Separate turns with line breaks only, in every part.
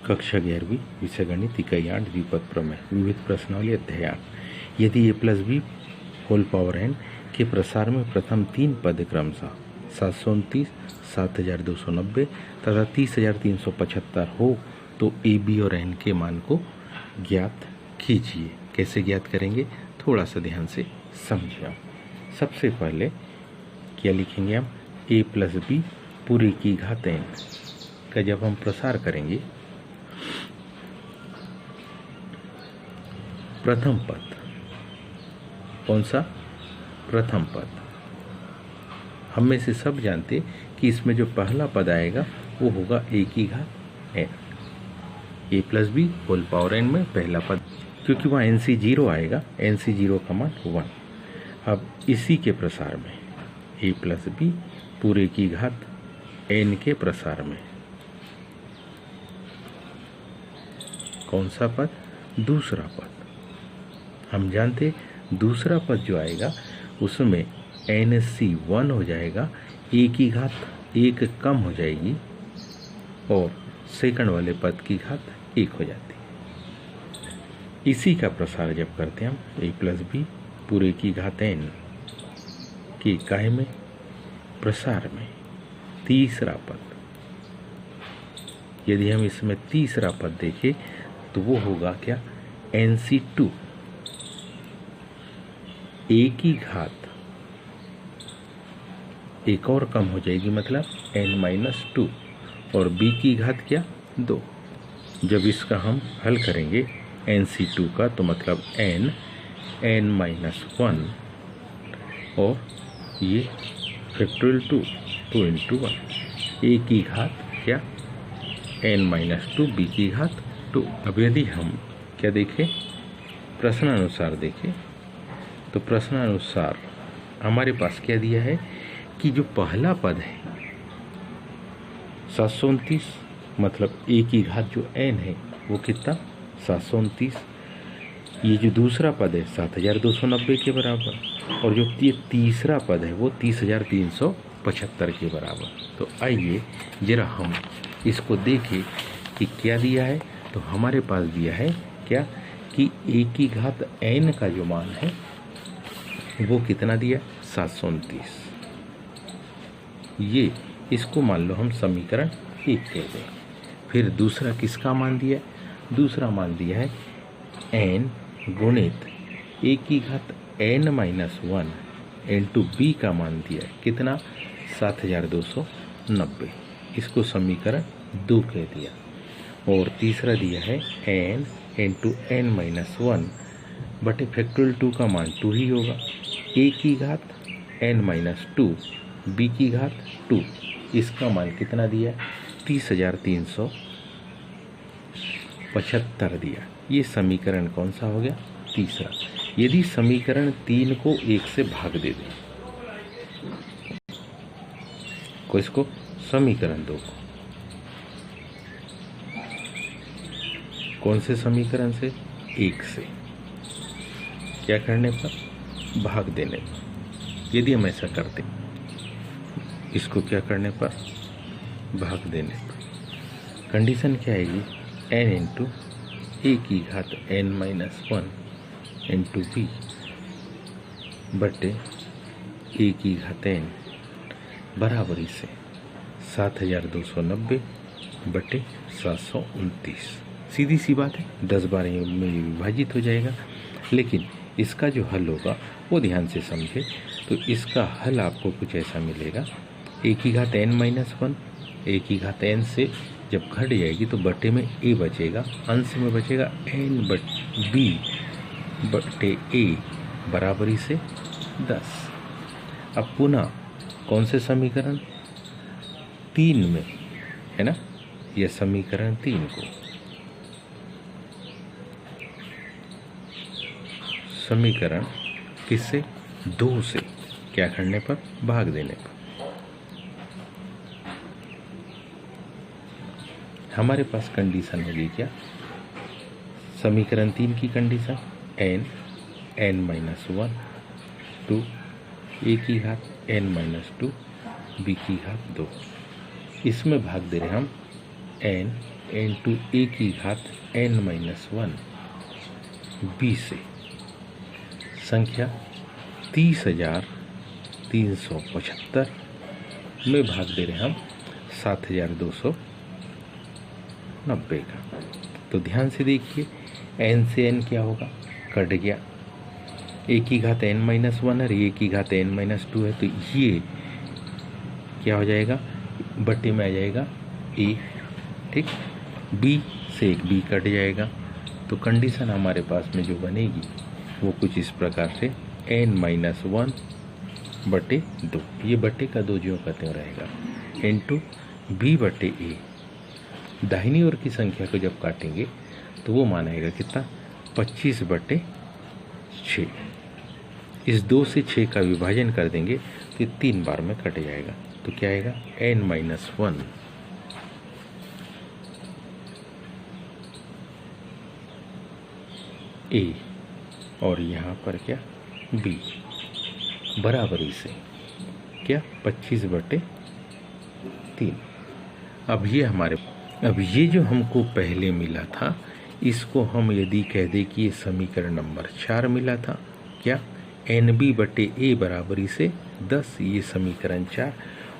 कक्षा 11वीं विषय गणित इकाई 8 द्विपद प्रमेय विविध प्रश्नावली अध्याय 8। यदि a plus B whole power n के प्रसार में प्रथम तीन पद क्रमशः 729, 7290 तथा 30375 हो तो a b और n के मान को ज्ञात कीजिए। कैसे ज्ञात करेंगे, थोड़ा सा ध्यान से समझिए। सबसे पहले क्या लिखेंगे हम, a प्लस बी पूरी की घात n का जब हम प्रसार करेंगे, प्रथम पद कौन सा, प्रथम पद हम में से सब जानते कि इसमें जो पहला पद आएगा वो होगा a की घात n, a plus B whole power n में पहला पद, क्योंकि वहाँ NC 0 आएगा, NC 0 का मान 1। अब इसी के प्रसार में a प्लस बी पूरे की घात n के प्रसार में कौन सा पद, दूसरा पद। हम जानते दूसरा पद जो आएगा उसमें NC 1 हो जाएगा, a की घात 1 कम हो जाएगी और सेकंड वाले पद की घात 1 हो जाती है। इसी का प्रसार जब करते हैं हम a प्लस बी पूरे की घात n की इकाई में प्रसार में तीसरा पद, यदि हम इसमें तीसरा पद देखें तो वो होगा क्या, NC 2, a की घात एक और कम हो जाएगी, मतलब n-2 और b की घात क्या, 2। जब इसका हम हल करेंगे NC 2 का तो मतलब n-1 और ये फैक्टोरियल 2 into 1, a की घात क्या, n-2, b की घात 2। अब यदि हम क्या देखें, प्रश्नानुसार देखें तो प्रश्नानुसार हमारे पास क्या दिया है कि जो पहला पद है 729, मतलब a की घात जो n है वो कितना, 729। ये जो दूसरा पद है 7290 के बराबर और जो ये तीसरा पद है वो 30375 के बराबर। तो आइए जरा हम इसको देखें कि क्या दिया है। तो हमारे पास दिया है क्या कि a की घात n का जो मान है वो कितना दिया, 729। ये इसको मान लो हम समीकरण 1 कह दें। फिर दूसरा किसका मान दिया, दूसरा मान दिया है n गुणित a की घात n-1 इंटू b का मान दिया है कितना, 7290। इसको समीकरण 2 कह दिया। और तीसरा दिया है n इंटू n-1 बटे फैक्टोरियल 2 का मान 2 ही होगा, a की घात n-2 b की घात 2, इसका मान कितना दिया, 30,375 दिया। ये समीकरण कौन सा हो गया, तीसरा। यदि समीकरण 3 को 1 से भाग दे दें को, इसको समीकरण 2 को कौन से समीकरण से, 1 से, क्या करने पर, भाग देने पर। यदि हम ऐसा करते इसको क्या करने पर, भाग देने पर, कंडीशन क्या आएगी, n इंटू a की घात n-1 इंटू b बटे a की घात n बराबरी से 7290 बटे 729। सीधी सी बात है, 10 बार में विभाजित हो जाएगा। लेकिन इसका जो हल होगा वो ध्यान से समझे। तो इसका हल आपको कुछ ऐसा मिलेगा, a की घात n-1, a की घात n से जब घट जाएगी तो बटे में a बचेगा, अंश में बचेगा n b बटे a बराबरी से 10। अब पुनः कौन से समीकरण, 3 में है ना, यह समीकरण 3 को समीकरण किससे, 2 से, क्या करने पर, भाग देने पर। हमारे पास कंडीशन होगी क्या, समीकरण 3 की कंडीशन n-1 टू a की घात n-2 b की घात 2, इसमें भाग दे रहे हम n इंटू ए की घात n-1 b से संख्या 30,375 में भाग दे रहे हम 7,290 का। तो ध्यान से देखिए, n से n क्या होगा, कट गया, a की घात n-1 है, a की घात n-2 है, तो ये क्या हो जाएगा, बट्टे में आ जाएगा a, ठीक। b से एक b कट जाएगा, तो कंडीशन हमारे पास में जो बनेगी वो कुछ इस प्रकार से n-1 बटे 2, ये बटे का 2 ज्यों का त्यों रहेगा, इंटू b बटे a। दाहिनी ओर की संख्या को जब काटेंगे तो वो मान आएगा कितना, 25 बटे 6। इस 2 से 6 का विभाजन कर देंगे तो ये 3 बार में कट जाएगा, तो क्या आएगा n-1 a और यहाँ पर क्या b बराबरी से क्या 25 बटे 3। अब ये जो हमको पहले मिला था, इसको हम यदि कह दे कि ये समीकरण नंबर 4 मिला था, क्या nb बटे a बराबरी से 10, ये समीकरण 4।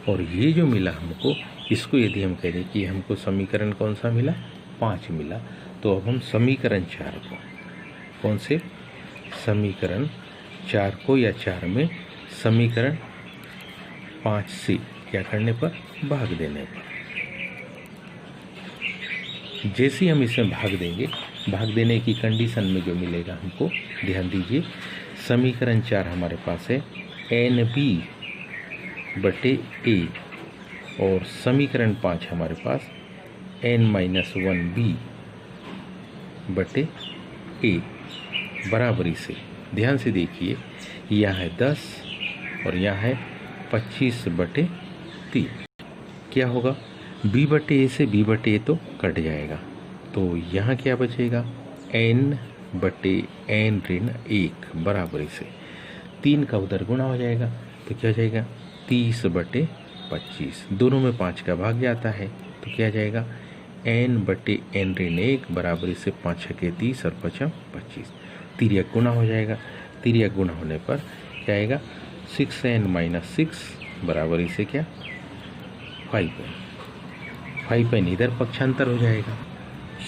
और ये जो मिला हमको, इसको यदि हम कह दें कि हमको समीकरण कौन सा मिला, 5 मिला, तो अब हम समीकरण 4 को, कौन से समीकरण 4 को या 4 में समीकरण 5 से क्या करने पर, भाग देने पर। जैसे हम इसमें भाग देंगे, भाग देने की कंडीशन में जो मिलेगा हमको, ध्यान दीजिए, समीकरण 4 हमारे पास है nb बटे a और समीकरण 5 हमारे पास n-1b बटे a बराबरी से, ध्यान से देखिए, यहाँ है 10 और यहाँ है 25 बटे 3। क्या होगा, b बटे a से b बटे a तो कट जाएगा, तो यहाँ क्या बचेगा, n बटे n ऋण 1 बराबरी से 3 का उधर गुणा हो जाएगा, तो क्या हो जाएगा 30 बटे 25, दोनों में 5 का भाग जाता है, तो क्या जाएगा n बटे n ऋण 1 बराबरी से 5 के 30 और 5 25, तिर्यक गुणा हो जाएगा, तिर्यक गुणा होने पर क्या आएगा 6n-6 बराबरी से क्या 5n, 5n इधर पक्षांतर हो जाएगा,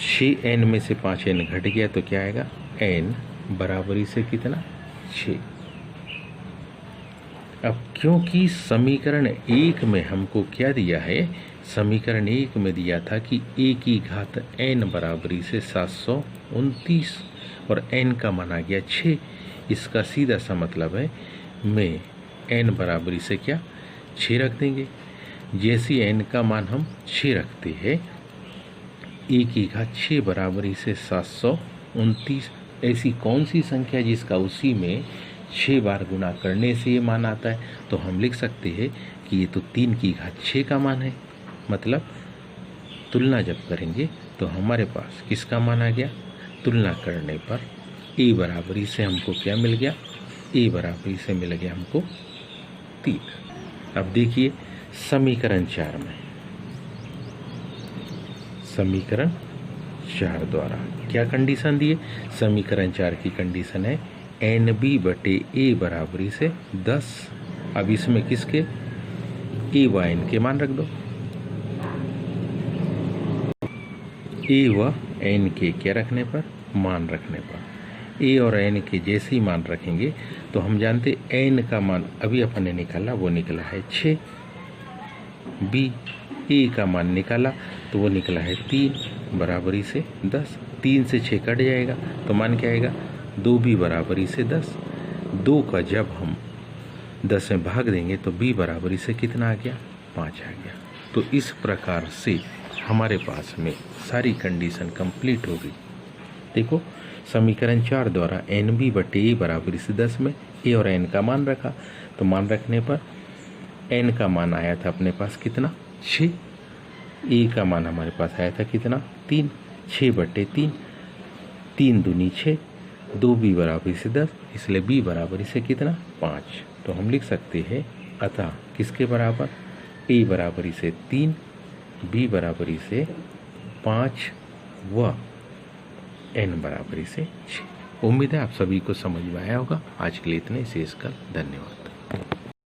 6n में से 5n घट गया, तो क्या आएगा n बराबरी से कितना 6। अब क्योंकि समीकरण 1 में हमको क्या दिया है, समीकरण 1 में दिया था कि a की घात n बराबरी से 729 और n का मान आ गया 6, इसका सीधा सा मतलब है में n बराबरी से क्या 6 रख देंगे। जैसे n का मान हम 6 रखते हैं, a की घात 6 बराबरी से 729, ऐसी कौन सी संख्या जिसका उसी में 6 बार गुणा करने से ये मान आता है, तो हम लिख सकते हैं कि ये तो 3 की घात 6 का मान है। मतलब तुलना जब करेंगे तो हमारे पास किसका मान आ गया, तुलना करने पर a बराबरी से हमको क्या मिल गया, a बराबरी से मिल गया हमको 3। अब देखिए समीकरण 4 में, समीकरण 4 द्वारा क्या कंडीशन दिए, समीकरण 4 की कंडीशन है nb बटे a बराबरी से 10। अब इसमें किसके a व n के मान रख दो, a व n के क्या रखने पर, मान रखने पर, a और n के जैसे ही मान रखेंगे तो हम जानते n का मान अभी अपन ने निकाला, वो निकला है 6, b a का मान निकाला तो वो निकला है 3 बराबरी से 10, 3 से 6 कट जाएगा तो मान क्या आएगा 2b बराबरी से 10, 2 का जब हम 10 में भाग देंगे तो b बराबरी से कितना आ गया 5 आ गया। तो इस प्रकार से हमारे पास में सारी कंडीशन कंप्लीट हो गई। देखो समीकरण 4 द्वारा nb बटे a बराबरी से 10 में a और n का मान रखा, तो मान रखने पर n का मान आया था अपने पास कितना 6, a का मान हमारे पास आया था कितना 3, 6 बटे 3, 3 दूनी 6, 2b बराबरी से 10, इसलिए b बराबरी से कितना 5। तो हम लिख सकते हैं अतः किसके बराबर, a बराबरी से 3, b बराबरी से 5 व n बराबरी से 6। उम्मीद है आप सभी को समझ में आया होगा। आज के लिए इतने, शेष कल। धन्यवाद।